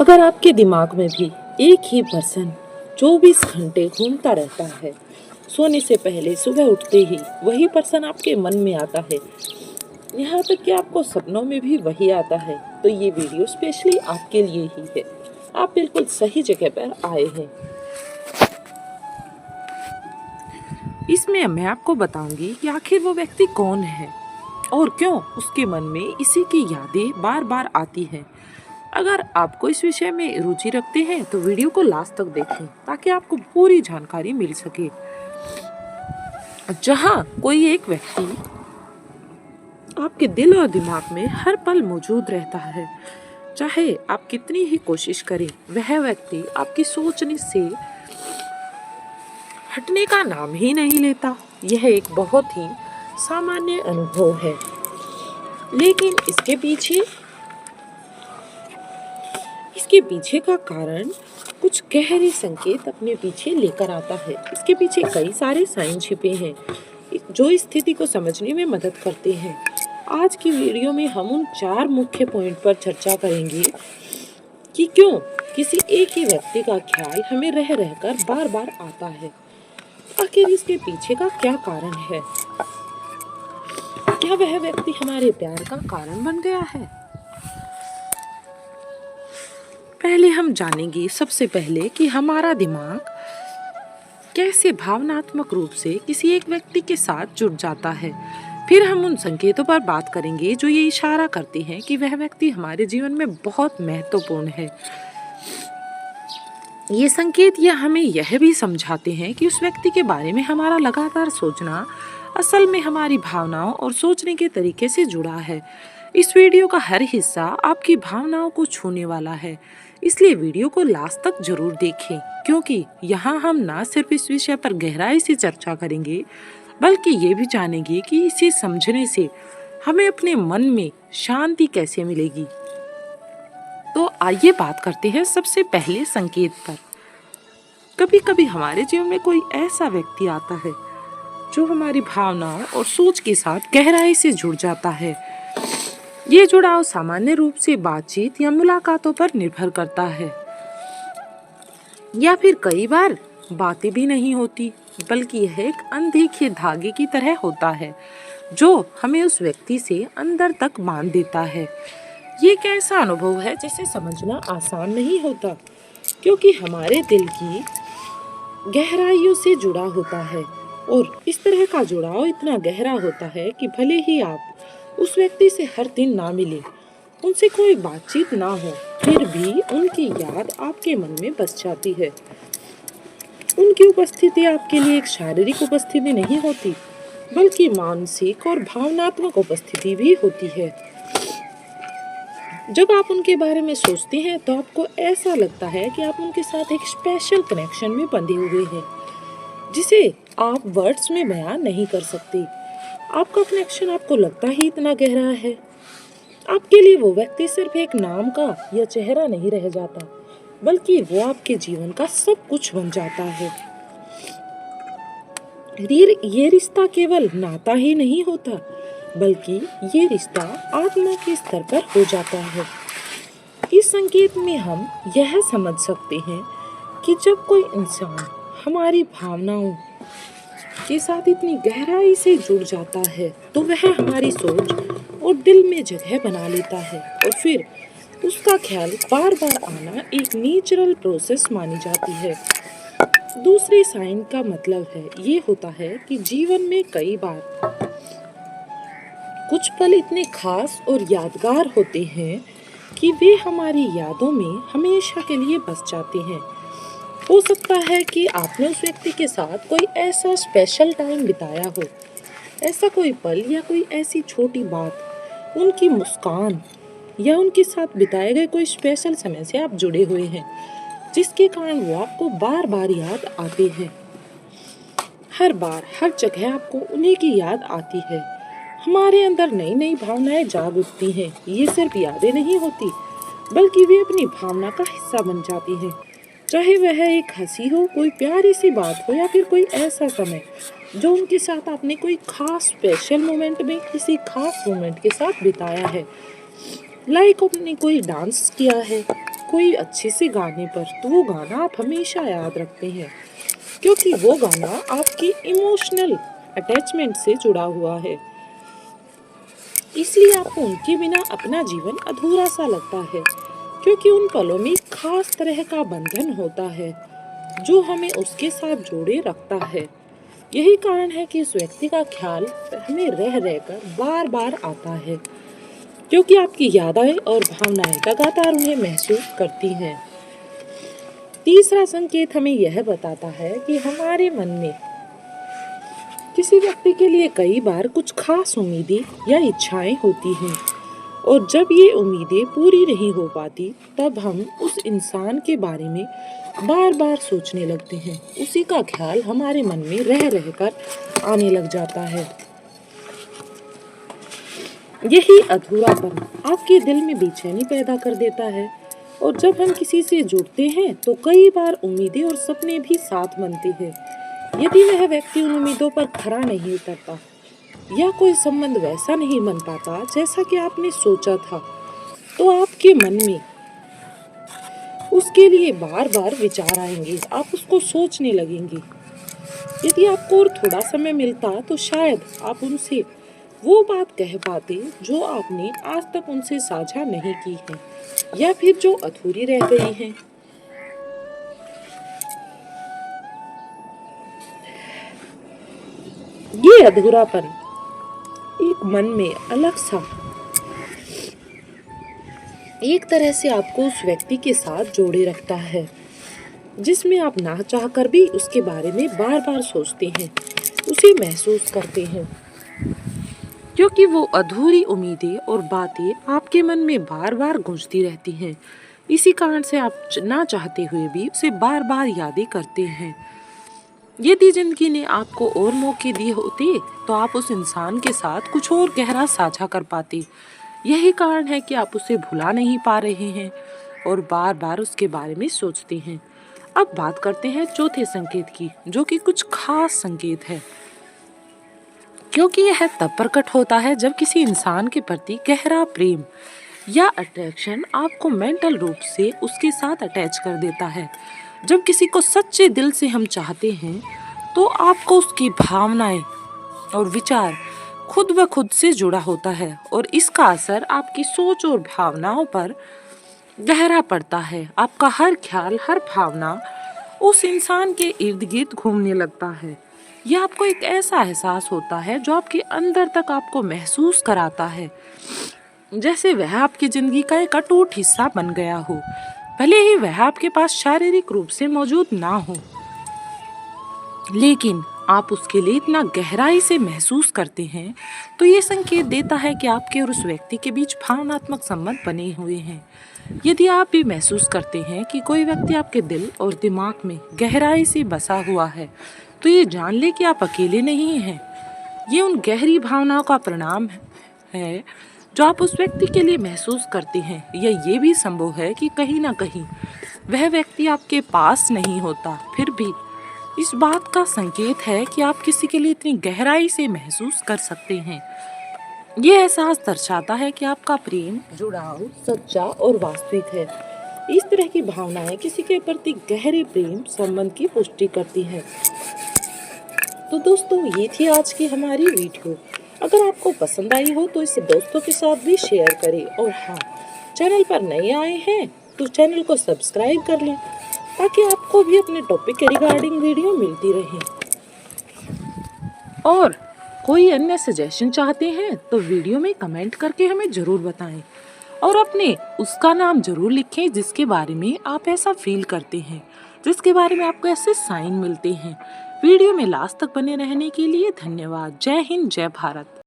अगर आपके दिमाग में भी एक ही पर्सन 24 घंटे घूमता रहता है, सोने से पहले सुबह उठते ही वही पर्सन आपके मन में आता है, यहाँ तक कि आपको सपनों में भी वही आता है, तो ये वीडियो स्पेशली आपके लिए ही है। आप बिल्कुल सही जगह पर आए हैं। इसमें मैं आपको बताऊंगी कि आखिर वो व्यक्ति कौन है और क्यों उसके मन में इसी की यादें बार बार आती हैं। अगर आपको इस विषय में रुचि रखते हैं तो वीडियो को लास्ट तक देखें ताकि आपको पूरी जानकारी मिल सके। जहां कोई एक व्यक्ति आपके दिल और दिमाग में हर पल मौजूद रहता है, चाहे आप कितनी ही कोशिश करें, वह व्यक्ति आपकी सोचने से हटने का नाम ही नहीं लेता। यह एक बहुत ही सामान्य अनुभव है, लेकिन इसके पीछे का कारण कुछ गहरे संकेत अपने पीछे लेकर आता है। इसके पीछे कई सारे साइन छिपे हैं जो इस स्थिति को समझने में मदद करते हैं। आज की वीडियो में हम उन 4 मुख्य पॉइंट पर चर्चा करेंगे कि क्यों किसी एक ही व्यक्ति का ख्याल हमें रह रहकर बार बार आता है। आखिर इसके पीछे का क्या कारण है? क्या वह व्यक्ति हमारे प्यार का कारण बन गया है? पहले हम जानेंगे सबसे पहले कि हमारा दिमाग कैसे भावनात्मक रूप से किसी एक व्यक्ति के साथ जुड़ जाता है। फिर हम उन संकेतों पर बात करेंगे जो ये इशारा करते हैं कि वह व्यक्ति हमारे जीवन में बहुत महत्वपूर्ण है। ये संकेत हमें यह भी समझाते हैं कि उस व्यक्ति के बारे में हमारा लगातार सोचना असल में हमारी भावनाओं और सोचने के तरीके से जुड़ा है। इस वीडियो का हर हिस्सा आपकी भावनाओं को छूने वाला है, इसलिए वीडियो को लास्ट तक जरूर देखें, क्योंकि यहाँ हम ना सिर्फ इस विषय पर गहराई से चर्चा करेंगे बल्कि ये भी जानेंगे कि इसे समझने से हमें अपने मन में शांति कैसे मिलेगी। तो आइए बात करते हैं सबसे पहले संकेत पर। कभी कभी हमारे जीवन में कोई ऐसा व्यक्ति आता है जो हमारी भावनाओं और सोच के साथ गहराई से जुड़ जाता है। ये जुड़ाव सामान्य रूप से बातचीत या मुलाकातों पर निर्भर करता है, या फिर कई बार बातें भी नहीं होती, बल्कि यह एक अनदेखे धागे की तरह होता है जो हमें उस व्यक्ति से अंदर तक बांध देता है। ये एक ऐसा अनुभव है जिसे समझना आसान नहीं होता, क्योंकि हमारे दिल की गहराइयों से जुड़ा होता है और इस तरह का जुड़ाव इतना गहरा होता है कि भले ही आप उस व्यक्ति से हर दिन ना मिले, उनसे कोई बातचीत ना हो, फिर भी उनकी याद आपके मन में बस जाती है। उनकी उपस्थिति आपके लिए एक शारीरिक उपस्थिति नहीं होती, बल्कि मानसिक और भावनात्मक उपस्थिति भी होती है। जब आप उनके बारे में सोचते हैं तो आपको ऐसा लगता है कि आप उनके साथ एक स्पेशल कनेक्शन में बंधे हुए हैं, जिसे आप वर्ड्स में बयान नहीं कर सकते। आपका कनेक्शन आपको लगता ही इतना गहरा है। आपके लिए वो व्यक्ति सिर्फ एक नाम का या चेहरा नहीं रह जाता, बल्कि वो आपके जीवन का सब कुछ बन जाता है। ये रिश्ता केवल नाता ही नहीं होता, बल्कि ये रिश्ता आत्मा के स्तर पर हो जाता है। इस संकेत में हम यह समझ सकते हैं कि जब कोई इंसान हमारी भावनाओं के साथ इतनी गहराई से जुड़ जाता है तो वह हमारी सोच और दिल में जगह बना लेता है, और फिर उसका ख्याल बार बार आना एक नेचुरल प्रोसेस मानी जाती है। दूसरे साइन का मतलब है ये होता है कि जीवन में कई बार कुछ पल इतने खास और यादगार होते हैं कि वे हमारी यादों में हमेशा के लिए बस जाते हैं। हो सकता है कि आपने उस व्यक्ति के साथ कोई ऐसा स्पेशल टाइम बिताया हो, ऐसा कोई पल या कोई ऐसी छोटी बात, उनकी मुस्कान या उनके साथ बिताए गए कोई स्पेशल समय से आप जुड़े हुए हैं, जिसके कारण वो आपको बार बार याद आते हैं। हर बार हर जगह आपको उन्हीं की याद आती है। हमारे अंदर नई नई भावनाएं जाग उठती हैं। ये सिर्फ यादें नहीं होती, बल्कि वे अपनी भावना का हिस्सा बन जाती हैं। चाहे वह एक हंसी हो, कोई प्यारी सी बात हो, या फिर कोई ऐसा समय जो उनके साथ आपने कोई खास स्पेशल मोमेंट में किसी खास मोमेंट के साथ बिताया है। लाइक आपने कोई डांस किया है, कोई अच्छे से गाने पर, तो वो गाना आप हमेशा याद रखते हैं क्योंकि वो गाना आपकी इमोशनल अटैचमेंट से जुड़ा हुआ है। इसलिए आपको उनके बिना अपना जीवन अधूरा सा लगता है क्योंकि उन पलों में एक खास तरह का बंधन होता है जो हमें उसके साथ जोड़े रखता है। यही कारण है कि उस व्यक्ति का ख्याल हमें रह रहकर बार बार आता है क्योंकि आपकी यादें और भावनाएं लगातार उन्हें महसूस करती हैं। तीसरा संकेत हमें यह बताता है कि हमारे मन में किसी व्यक्ति के लिए कई बार कुछ खास उम्मीदें या इच्छाएं होती हैं और जब ये उम्मीदें पूरी नहीं हो पाती तब हम उस इंसान के बारे में बार बार सोचने लगते हैं। उसी का ख्याल हमारे मन में रह रहकर आने लग जाता है। यही अधूरापन आपके दिल में बेचैनी पैदा कर देता है और जब हम किसी से जुड़ते हैं तो कई बार उम्मीदें और सपने भी साथ बनते हैं। यदि वह व्यक्ति उन उम्मीदों पर खरा नहीं उतरता या कोई संबंध वैसा नहीं बन पाता जैसा कि आपने सोचा था, तो आपके मन में उसके लिए बार बार विचार आएंगे, आप उसको सोचने लगेंगे। यदि आपको और थोड़ा समय मिलता तो शायद आप उनसे वो बात कह पाते जो आपने आज तक उनसे साझा नहीं की है या फिर जो अधूरी रह गई है। ये अधूरापन एक मन में अलग सा एक तरह से आपको उस व्यक्ति के साथ जोड़े रखता है जिसमें आप ना चाहकर भी उसके बारे में बार बार सोचते हैं, उसे महसूस करते हैं क्योंकि वो अधूरी उम्मीदें और बातें आपके मन में बार बार गूंजती रहती हैं। इसी कारण से आप ना चाहते हुए भी उसे बार बार यादें करते हैं। यदि जिंदगी ने आपको और मौके दिए होते तो आप उस इंसान के साथ कुछ और गहरा साझा कर पाते। यही कारण है कि आप उसे भुला नहीं पा रहे हैं और बार बार उसके बारे में सोचते हैं। अब बात करते हैं चौथे संकेत की, जो कि कुछ खास संकेत है क्योंकि यह तब प्रकट होता है जब किसी इंसान के प्रति गहरा प्रेम या अट्रैक्शन आपको मेंटल रूप से उसके साथ अटैच कर देता है। जब किसी को सच्चे दिल से हम चाहते हैं तो आपको उसकी भावनाएं और विचार खुद ब खुद से जुड़ा होता है और इसका असर आपकी सोच और भावनाओं पर गहरा पड़ता है। आपका हर ख्याल, हर भावना उस इंसान के इर्द गिर्द घूमने लगता है। यह आपको एक ऐसा एहसास होता है जो आपके अंदर तक आपको महसूस कराता है जैसे वह आपकी जिंदगी का एक अटूट हिस्सा बन गया हो, भले ही वह आपके पास शारीरिक रूप से मौजूद ना हो, लेकिन आप उसके लिए इतना गहराई से महसूस करते हैं। तो ये संकेत देता है कि आपके और उस व्यक्ति के बीच भावनात्मक संबंध बने हुए हैं। यदि आप भी महसूस करते हैं कि कोई व्यक्ति आपके दिल और दिमाग में गहराई से बसा हुआ है, तो ये जान ले कि आप अकेले नहीं हैं। ये उन गहरी भावनाओं का परिणाम है जो आप उस व्यक्ति के लिए महसूस करते हैं, या ये भी संभव है कि कहीं ना कहीं वह व्यक्ति आपके पास नहीं होता, फिर भी इस बात का संकेत है कि आप किसी के लिए इतनी गहराई से महसूस कर सकते हैं। ये एहसास दर्शाता है कि आपका प्रेम, जुड़ाव सच्चा और वास्तविक है। इस तरह की भावनाएं किसी के प्रति गहरे प्रेम संबंध की पुष्टि करती हैं। तो दोस्तों, ये थी आज की हमारी वीडियो। अगर आपको पसंद आई हो तो इसे दोस्तों के साथ भी शेयर करें और हाँ, चैनल पर नए आए हैं तो चैनल को सब्सक्राइब कर लें ताकि आपको भी अपने टॉपिक के रिगार्डिंग वीडियो मिलती रहे। और कोई अन्य सजेशन चाहते हैं तो वीडियो में कमेंट करके हमें जरूर बताएं और अपने उसका नाम जरूर लिखें जिसके बारे में आप ऐसा फील करते हैं, जिसके बारे में आपको ऐसे साइन मिलते हैं। वीडियो में लास्ट तक बने रहने के लिए धन्यवाद। जय हिंद, जय भारत।